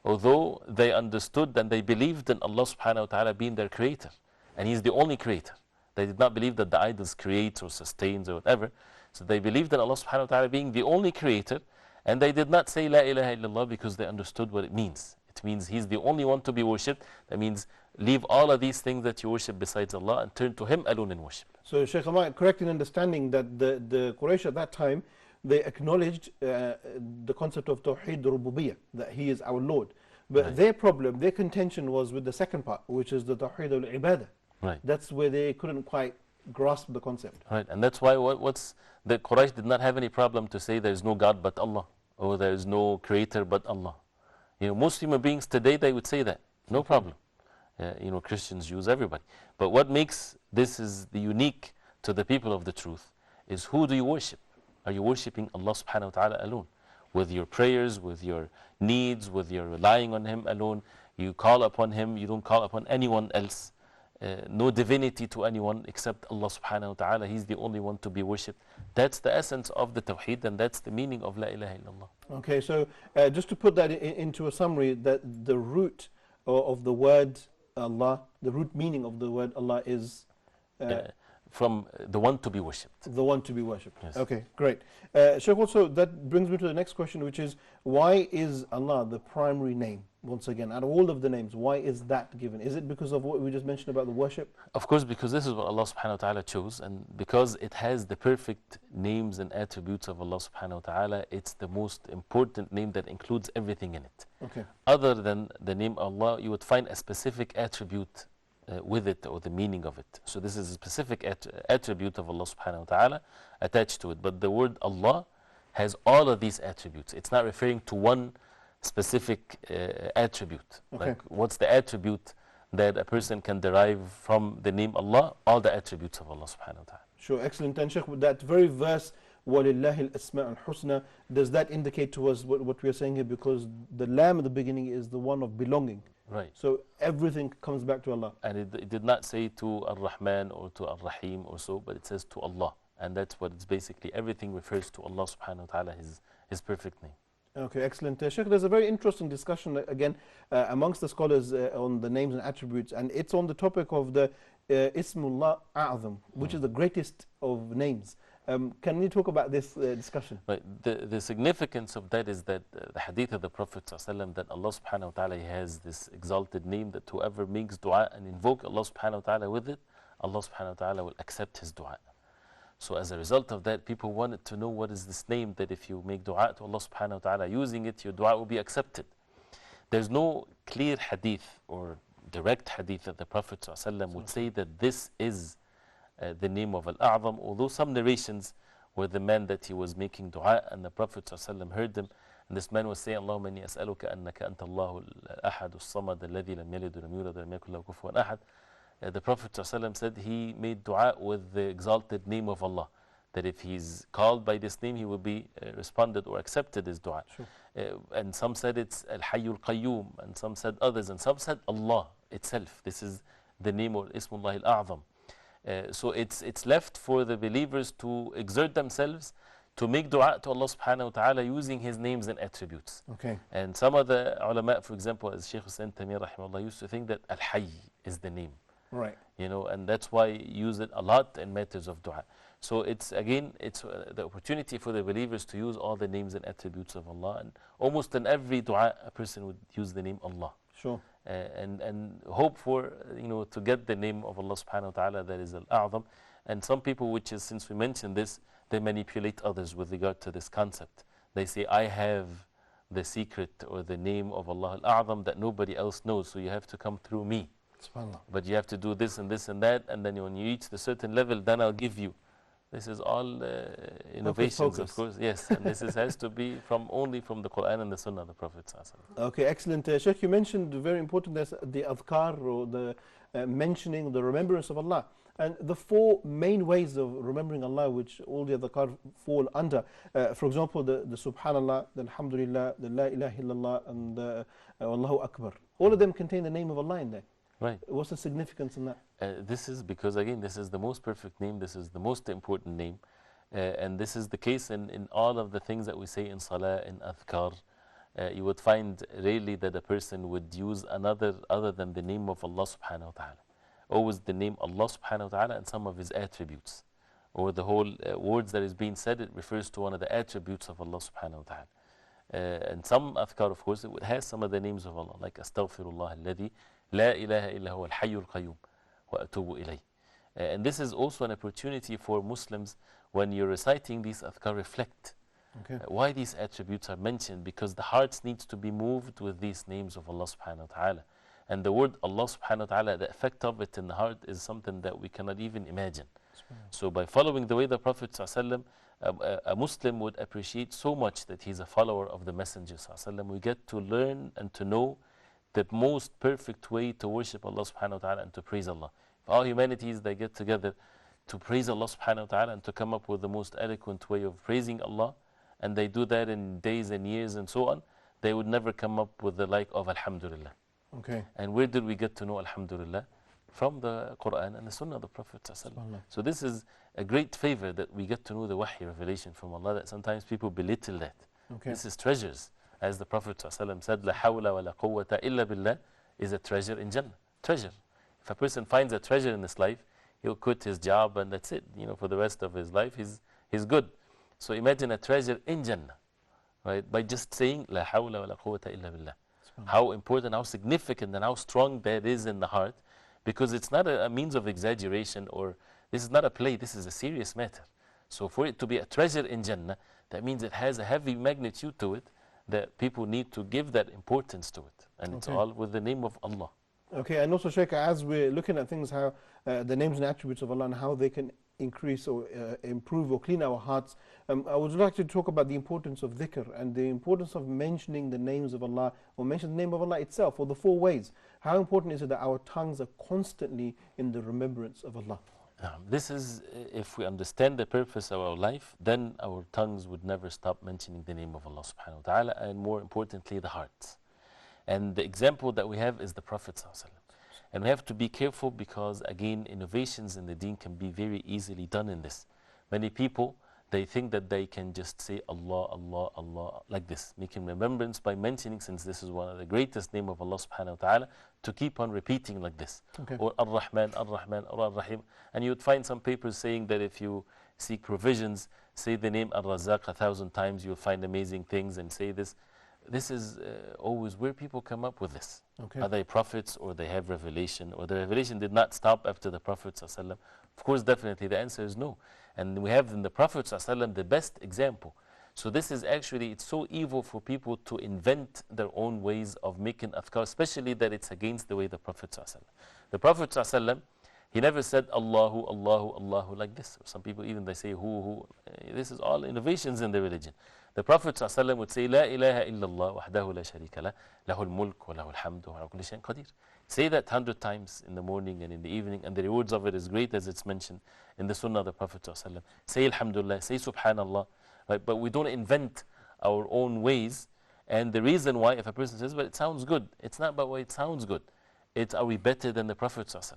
Although they understood and they believed in Allah subhanahu wa ta'ala being their creator. And He's the only creator. They did not believe that the idols creates or sustains or whatever. So they believed in Allah subhanahu wa ta'ala being the only creator. And they did not say La ilaha illallah because they understood what it means. It means He's the only one to be worshipped. That means leave all of these things that you worship besides Allah and turn to Him alone in worship.
So Shaykh, am I correct in understanding that the Quraysh at that time, they acknowledged the concept of Tawheed Rububiyyah, that He is our Lord. But
Right.
their problem, their contention was with the second part, which is the Tawheed al-Ibadah.
Right.
That's where they couldn't quite grasp the concept.
Right, and that's why the Quraysh did not have any problem to say there is no God but Allah, or there is no creator but Allah. Most human beings today, they would say that, no problem. Christians, Jews, everybody. But what makes this is the unique to the people of the truth is, who do you worship? Are you worshipping Allah subhanahu wa ta'ala alone? With your prayers, with your needs, with your relying on Him alone. You call upon Him, you don't call upon anyone else. No divinity to anyone except Allah subhanahu wa ta'ala. He's the only one to be worshipped. That's the essence of the Tawheed, and that's the meaning of La ilaha illallah.
Okay, so just to put that into a summary, that the root of the word Allah, the root meaning of the word Allah is
from the one to be worshipped.
the one to be worshipped.
Yes.
Okay, great. Shaykh, also that brings me to the next question, which is, why is Allah the primary name? Once again, out of all of the names, why is that given? Is it because of what we just mentioned about the worship?
Of course, because this is what Allah subhanahu wa ta'ala chose, and because it has the perfect names and attributes of Allah subhanahu wa ta'ala, it's the most important name that includes everything in it.
Okay.
Other than the name Allah, you would find a specific attribute with it, or the meaning of it. So this is a specific attribute of Allah subhanahu wa ta'ala attached to it. But the word Allah has all of these attributes. It's not referring to one specific attribute.
Okay.
Like, what's the attribute that a person can derive from the name Allah? All the attributes of Allah subhanahu wa ta'ala.
Sure, excellent. And Shaykh, that very verse وَلِلَّهِ الْأَسْمَاءُ الْحُسْنَى. Does that indicate to us what we are saying here? Because the Lam at the beginning is the one of belonging.
Right.
So everything comes back to Allah.
And it did not say to Ar-Rahman or to Ar-Rahim or so, but it says to Allah. And that's what it's basically. Everything refers to Allah subhanahu wa ta'ala, his perfect name.
Okay, excellent. Sheikh, there's a very interesting discussion again amongst the scholars on the names and attributes, and it's on the topic of the Ismullah A'zam, which is the greatest of names. Can you talk about this discussion?
Right. The significance of that is that the hadith of the Prophet ﷺ, that Allah subhanahu wa ta'ala has this exalted name, that whoever makes dua and invoke Allah subhanahu wa ta'ala with it, Allah subhanahu wa ta'ala will accept his dua. So as a result of that, people wanted to know what is this name that if you make dua to Allah subhanahu wa ta'ala using it, your dua will be accepted. There's no clear hadith or direct hadith that the Prophet ﷺ would say that this is the name of Al-A'zam, although some narrations were the man that he was making dua and the Prophet ﷺ heard them, and this man was saying, Allahumma inni as'aluka annaka anta Allahu al-ahad as-samad alladhi lam yalid wa lam yulad wa lam yakul lahu kufuwan ahad. The Prophet ﷺ said he made dua with the exalted name of Allah, that if he's called by this name, he will be responded or accepted his dua.
Sure.
And some said it's Al-Hayyul Qayyum, and some said others, and some said Allah itself. This is the name of Ismullah Al-A'zam. So it's left for the believers to exert themselves to make dua to Allah subhanahu wa ta'ala using his names and attributes.
Okay.
And some of the ulama, for example, as Shaykh Hussain Tamir rahimahullah used to think that Al-Hayy is the name.
Right.
You know, and that's why you use it a lot in matters of dua. So it's again, it's the opportunity for the believers to use all the names and attributes of Allah. And almost in every dua, a person would use the name Allah.
Sure.
And hope for, to get the name of Allah subhanahu wa ta'ala, that is Al-A'zam. And some people, which is, since we mentioned this, they manipulate others with regard to this concept. They say, I have the secret or the name of Allah Al-A'zam that nobody else knows, so you have to come through me. But you have to do this and this and that, and then when you reach the certain level, then I'll give you. This is all innovations, of course. Yes, and this has to be only from the Quran and the Sunnah of the Prophet.
Okay, excellent. Sheikh, you mentioned very important, that's the adhkar, or the mentioning, the remembrance of Allah. And the four main ways of remembering Allah, which all the adhkar fall under. For example, the Subhanallah, the Alhamdulillah, the La ilaha illallah, and the Allahu Akbar. All of them contain the name of Allah in there.
Right.
What's the significance in that?
This is because, again, this is the most perfect name, this is the most important name, and this is the case in all of the things that we say in Salah, in Adhkar. You would find rarely that a person would use another other than the name of Allah subhanahu wa ta'ala. Always the name Allah subhanahu wa ta'ala and some of his attributes. Or the whole words that is being said, it refers to one of the attributes of Allah subhanahu wa ta'ala. And some Adhkar, of course, it would have some of the names of Allah, like Astaghfirullah alladhi La ilaha illa huwa al-hayyul qayyum wa atubu ilayh. And this is also an opportunity for Muslims, when you're reciting these adhkar, reflect why these attributes are mentioned, because the hearts needs to be moved with these names of Allah subhanahu wa ta'ala. And the word Allah subhanahu wa ta'ala, the effect of it in the heart is something that we cannot even imagine. So by following the way the Prophet ﷺ, a Muslim would appreciate so much that he's a follower of the Messenger ﷺ. We get to learn and to know the most perfect way to worship Allah subhanahu wa ta'ala and to praise Allah. If all humanities, they get together to praise Allah subhanahu wa ta'ala and to come up with the most eloquent way of praising Allah, and they do that in days and years and so on, they would never come up with the like of Alhamdulillah.
Okay.
And where did we get to know Alhamdulillah? From the Quran and the Sunnah of the Prophet ﷺ. So this is a great favor that we get to know the wahy revelation from Allah, that sometimes people belittle that.
Okay.
This is treasures. As the Prophet ﷺ said, La hawla wa la quwwata illa billah is a treasure in Jannah. Treasure. If a person finds a treasure in this life, he'll quit his job and that's it. For the rest of his life, he's good. So imagine a treasure in Jannah, right? By just saying, La hawla wa la quwwata illa billah. How important, how significant, and how strong that is in the heart, because it's not a means of exaggeration, or this is not a play, this is a serious matter. So for it to be a treasure in Jannah, that means it has a heavy magnitude to it, that people need to give that importance to it. And it's all with the name of Allah.
Okay, and also, Shaykh, as we're looking at things, how the names and attributes of Allah and how they can increase or improve or clean our hearts, I would like to talk about the importance of dhikr and the importance of mentioning the names of Allah, or mention the name of Allah itself, or the four ways. How important is it that our tongues are constantly in the remembrance of Allah?
This is, if we understand the purpose of our life, then our tongues would never stop mentioning the name of Allah subhanahu wa ta'ala, and more importantly, the hearts. And the example that we have is the Prophet sallallahu alaihi wasallam. And we have to be careful because, again, innovations in the deen can be very easily done in this. Many people, they think that they can just say Allah, Allah, Allah, like this, making remembrance by mentioning, since this is one of the greatest name of Allah subhanahu wa ta'ala, to keep on repeating like this.
Okay.
Or Ar-Rahman, Ar-Rahman, or Ar-Rahim. And you would find some papers saying that if you seek provisions, say the name Ar-Razzaq 1,000 times, you'll find amazing things, and say this. This is always where people come up with this.
Okay.
Are they prophets, or they have revelation, or the revelation did not stop after the Prophet ﷺ? Of course, definitely the answer is no. And we have in the Prophet ﷺ the best example. So this is actually, it's so evil for people to invent their own ways of making adhkar, especially that it's against the way the Prophet ﷺ. The Prophet ﷺ, he never said Allahu, Allahu, Allahu like this. Some people even they say who. This is all innovations in the religion. The Prophet ﷺ would say, La ilaha illallah wahdahu la sharika la, lahul mulk wa lahul hamdu wa ala kulli shay'in qadir. Say that 100 times in the morning and in the evening, and the rewards of it is great, as it's mentioned in the Sunnah of the Prophet ﷺ. Say Alhamdulillah, say Subhanallah, right? But we don't invent our own ways. And the reason why, if a person says, but it sounds good, it's not about why it sounds good. It's, are we better than the Prophet ﷺ?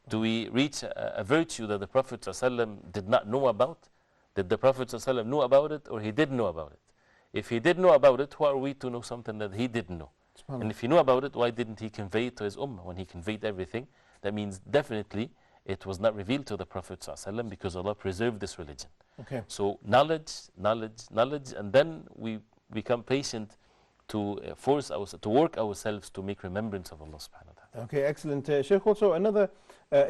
Do we reach a virtue that the Prophet ﷺ did not know about? Did the Prophet ﷺ know about it, or he did know about it? If he did know about it, who are we to know something that he didn't know? And if he knew about it, why didn't he convey it to his ummah? When he conveyed everything, that means definitely it was not revealed to the Prophet ﷺ, because Allah preserved this religion.
Okay.
So knowledge, knowledge, knowledge, and then we become patient to force ourselves, to work ourselves to make remembrance of Allah subhanahu wa ta'ala.
Okay, excellent. Sheikh, also another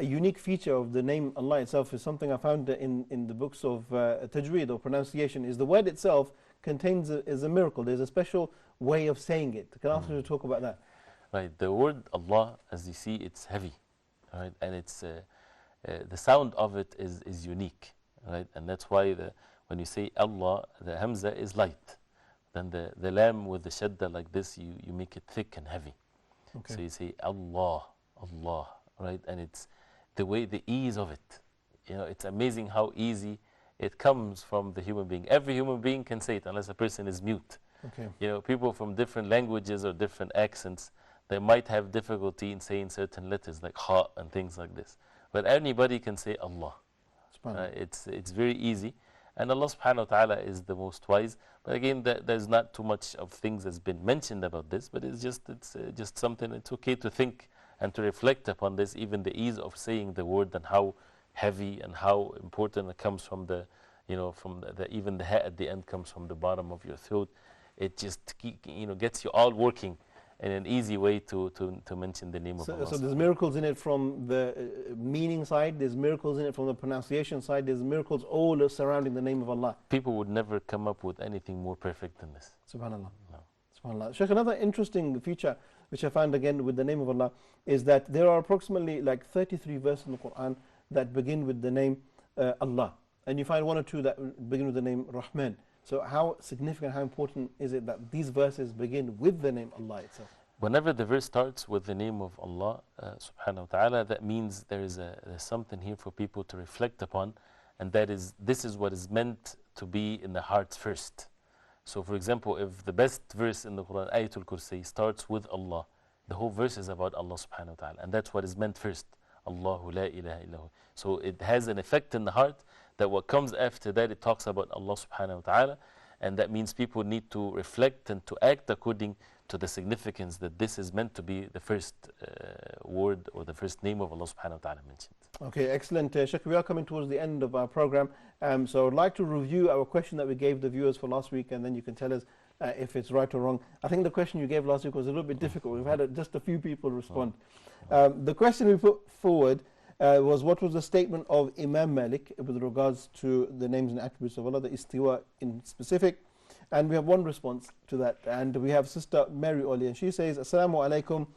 unique feature of the name Allah itself is something I found in the books of tajweed or pronunciation, is the word itself contains is a miracle. There's a special way of saying it. Can I ask you to talk about that?
Right, the word Allah, as you see, it's heavy, right, and it's the sound of it is unique, right, and that's why when you say Allah, the hamza is light, then the lam with the shadda like this, you make it thick and heavy.
Okay.
So you say Allah, Allah, right, and it's the way, the ease of it. You know, it's amazing how easy it comes from the human being. Every human being can say it unless a person is mute.
Okay.
You know, people from different languages or different accents, they might have difficulty in saying certain letters like ha and things like this. But anybody can say Allah. It's very easy. And Allah subhanahu wa ta'ala is the most wise. But again, there's not too much of things that's been mentioned about this, but it's just something, it's okay to think and to reflect upon this, even the ease of saying the word and how heavy and how important it comes from the, you know, from even the ha at the end comes from the bottom of your throat. It just, you know, gets you all working in an easy way to mention the name of Allah.
So there's miracles in it from the meaning side, there's miracles in it from the pronunciation side, there's miracles all surrounding the name of Allah.
People would never come up with anything more perfect than this.
Subhanallah.
No.
Subhanallah. Sheikh, another interesting feature which I found again with the name of Allah is that there are approximately like 33 verses in the Quran that begin with the name Allah. And you find one or two that begin with the name Rahman. So how significant, how important is it that these verses begin with the name Allah itself?
Whenever the verse starts with the name of Allah subhanahu wa ta'ala, that means there's something here for people to reflect upon, and this is what is meant to be in the hearts first. So for example, if the best verse in the Quran, Ayatul Kursi, starts with Allah, the whole verse is about Allah subhanahu wa ta'ala, and that's what is meant first. Allahu la ilaha illahu. So it has an effect in the heart that what comes after that, it talks about Allah subhanahu wa ta'ala, and that means people need to reflect and to act according to the significance that this is meant to be the first word or the first name of Allah subhanahu wa ta'ala mentioned.
Okay, excellent. Sheikh, we are coming towards the end of our program, so I'd like to review our question that we gave the viewers for last week, and then you can tell us if it's right or wrong. I think the question you gave last week was a little bit difficult. We've had just a few people respond. The question we put forward was, what was the statement of Imam Malik with regards to the names and attributes of Allah, the istiwa in specific? And we have one response to that, and we have Sister Mary Oli, and she says, Assalamu alaikum.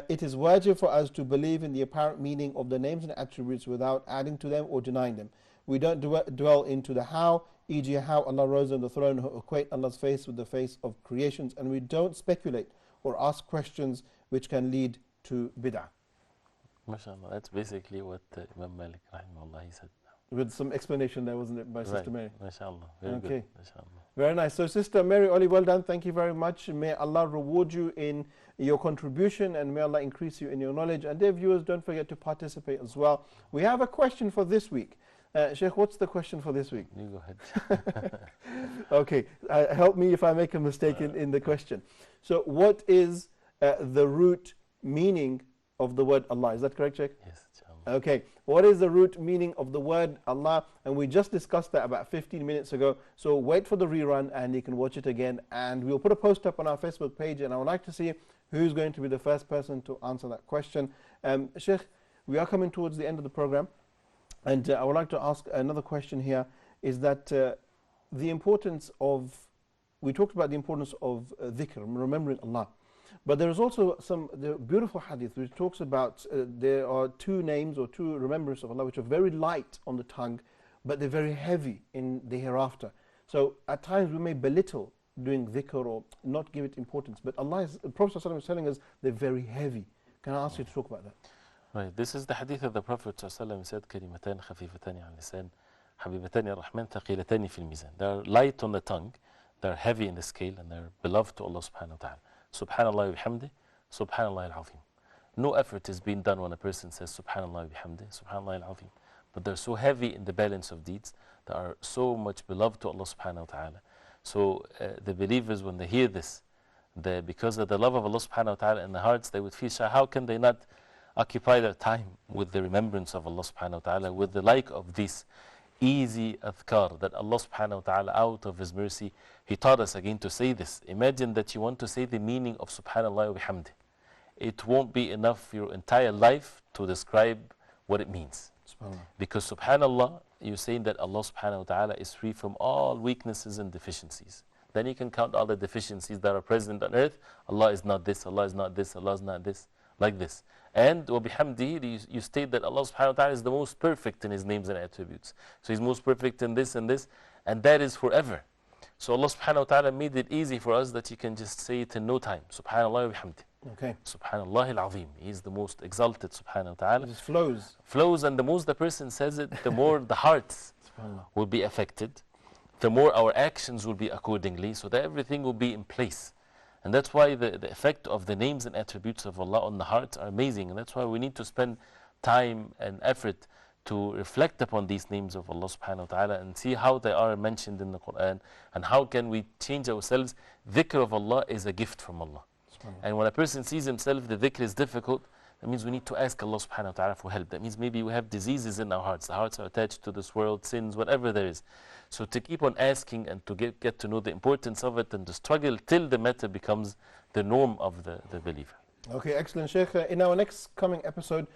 It is wajib for us to believe in the apparent meaning of the names and attributes without adding to them or denying them. We don't dwell into the how, e.g. how Allah rose on the throne, or equate Allah's face with the face of creations, and we don't speculate or ask questions which can lead to bid'ah.
MashaAllah. That's basically what Imam Malik, rahimahullah, he said.
With some explanation there, wasn't it, by Sister Mary?
MashaAllah. Very
Okay.
good. MashaAllah.
Very nice. So Sister Mary, Oli, well done. Thank you very much. May Allah reward you in your contribution, and may Allah increase you in your knowledge. And dear viewers, don't forget to participate as well. We have a question for this week. Sheikh, what's the question for this week?
You go ahead.
Okay, help me if I make a mistake in the question. So what is the root meaning of the word Allah? Is that correct, Sheikh?
Yes, inshallah.
Okay, what is the root meaning of the word Allah? And we just discussed that about 15 minutes ago. So wait for the rerun and you can watch it again. And we'll put a post up on our Facebook page, and I would like to see who's going to be the first person to answer that question. Sheikh, we are coming towards the end of the program. And I would like to ask another question here, is that the importance of, we talked about the importance of dhikr, remembering Allah. But there is also the beautiful hadith which talks about there are two names or two remembrances of Allah which are very light on the tongue, but they're very heavy in the hereafter. So at times we may belittle doing dhikr or not give it importance, but the Prophet ﷺ is telling us they're very heavy. Can I ask you to talk about that?
Right. This is the hadith of the Prophet ﷺ said, كلمتان خفيفتان على اللسان حبيبتان الرحمن ثقيلتان في الميزان. They're light on the tongue, they're heavy in the scale, and they're beloved to Allah subhanahu wa ta'ala. Subhanallah wa bihamdi, Subhanallah al-Azim. No effort is being done when a person says Subhanallah wa bihamdi, Subhanallah al-Azim. But they're so heavy in the balance of deeds, that are so much beloved to Allah subhanahu wa ta'ala. So the believers, when they hear this, because of the love of Allah subhanahu wa ta'ala in their hearts, they would feel shy. How can they not occupy their time with the remembrance of Allah subhanahu wa ta'ala, with the like of this easy adhkar that Allah subhanahu wa ta'ala, out of His mercy, He taught us again to say this. Imagine that you want to say the meaning of Subhanallah wa bihamdi. It won't be enough for your entire life to describe what it means. Because Subhanallah, you're saying that Allah subhanahu wa ta'ala is free from all weaknesses and deficiencies. Then you can count all the deficiencies that are present on earth. Allah is not this, Allah is not this, Allah is not this, like this. And وَبِحَمْدِهِ, you state that Allah subhanahu wa ta'ala is the most perfect in His names and attributes. So He's most perfect in this and this, and that is forever. So Allah subhanahu wa ta'ala made it easy for us that you can just say it in no time. Subhanallah wa bihamdi.
Okay.
Subhanallah al-Azim. He is the most exalted subhanahu wa ta'ala.
It just flows.
Flows, and the more the person says it, the more the hearts will be affected. The more our actions will be accordingly, so that everything will be in place. And that's why the effect of the names and attributes of Allah on the heart are amazing. And that's why we need to spend time and effort to reflect upon these names of Allah subhanahu wa ta'ala and see how they are mentioned in the Quran and how can we change ourselves. Dhikr of Allah is a gift from Allah. And when a person sees himself the dhikr is difficult, that means we need to ask Allah subhanahu wa ta'ala for help. That means maybe we have diseases in our hearts. The hearts are attached to this world, sins, whatever there is. So to keep on asking and to get to know the importance of it and to struggle till the matter becomes the norm of the believer.
Okay, excellent, Sheikh. In our next coming episode,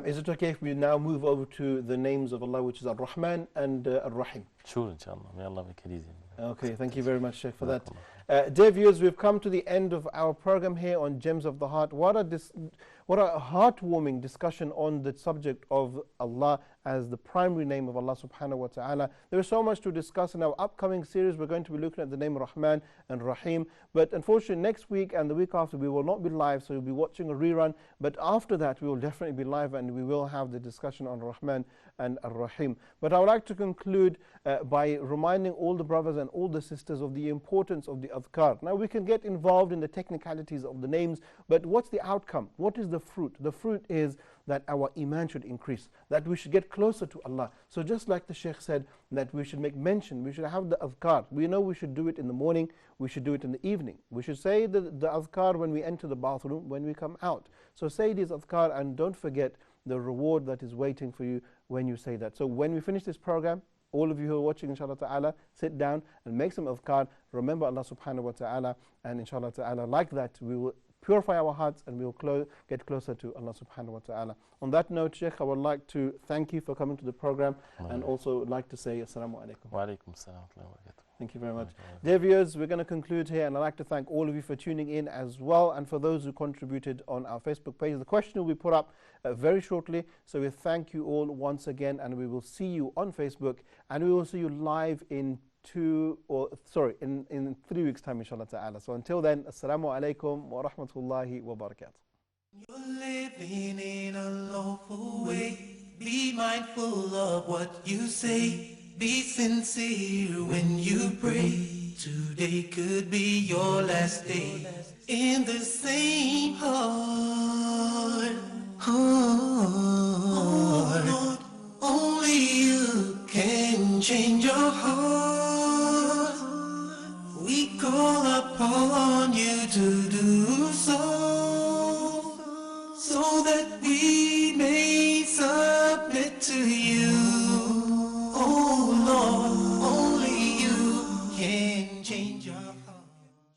is it okay if we now move over to the names of Allah, which is Ar-Rahman and Ar-Rahim?
Sure, inshallah. May Allah make it easy.
Okay, thank you very much, Sheikh, for that. Dear viewers, we've come to the end of our program here on Gems of the Heart. What a heartwarming discussion on the subject of Allah as the primary name of Allah subhanahu wa ta'ala. There is so much to discuss in our upcoming series. We're going to be looking at the name Rahman and Rahim. But unfortunately, next week and the week after, we will not be live, so you'll be watching a rerun. But after that, we will definitely be live and we will have the discussion on Rahman and Ar-Rahim. But I would like to conclude by reminding all the brothers and all the sisters of the importance of the adhkar. Now, we can get involved in the technicalities of the names, but what's the outcome? What is the fruit? The fruit is that our iman should increase, that we should get closer to Allah. So just like the Sheikh said, that we should make mention, we should have the adhkar. We know we should do it in the morning, we should do it in the evening. We should say the adhkar when we enter the bathroom, when we come out. So say these adhkar and don't forget the reward that is waiting for you when you say that. So when we finish this program, all of you who are watching, inshallah ta'ala, sit down and make some adhkar, remember Allah subhanahu wa ta'ala, and inshallah ta'ala, like that, we will purify our hearts and we will get closer to Allah subhanahu wa ta'ala. On that note, Sheikh, I would like to thank you for coming to the program and also like to say Assalamu alaikum.
Wa alaikum assalam wa barakatuh.
Thank you very much. Dear viewers, we're going to conclude here, and I'd like to thank all of you for tuning in as well, and for those who contributed on our Facebook page. The question will be put up very shortly, so we thank you all once again, and we will see you on Facebook, and we will see you live in 3 weeks time, inshallah ta'ala. So until then, Assalamu alaikum wa rahmatullahi wa barakatuh.
You're living in a lawful way. Be mindful of what you say. Be sincere when you pray. Today could be your last day in the same heart. Oh Lord, only you can change your heart. We call upon you to do so, so that we may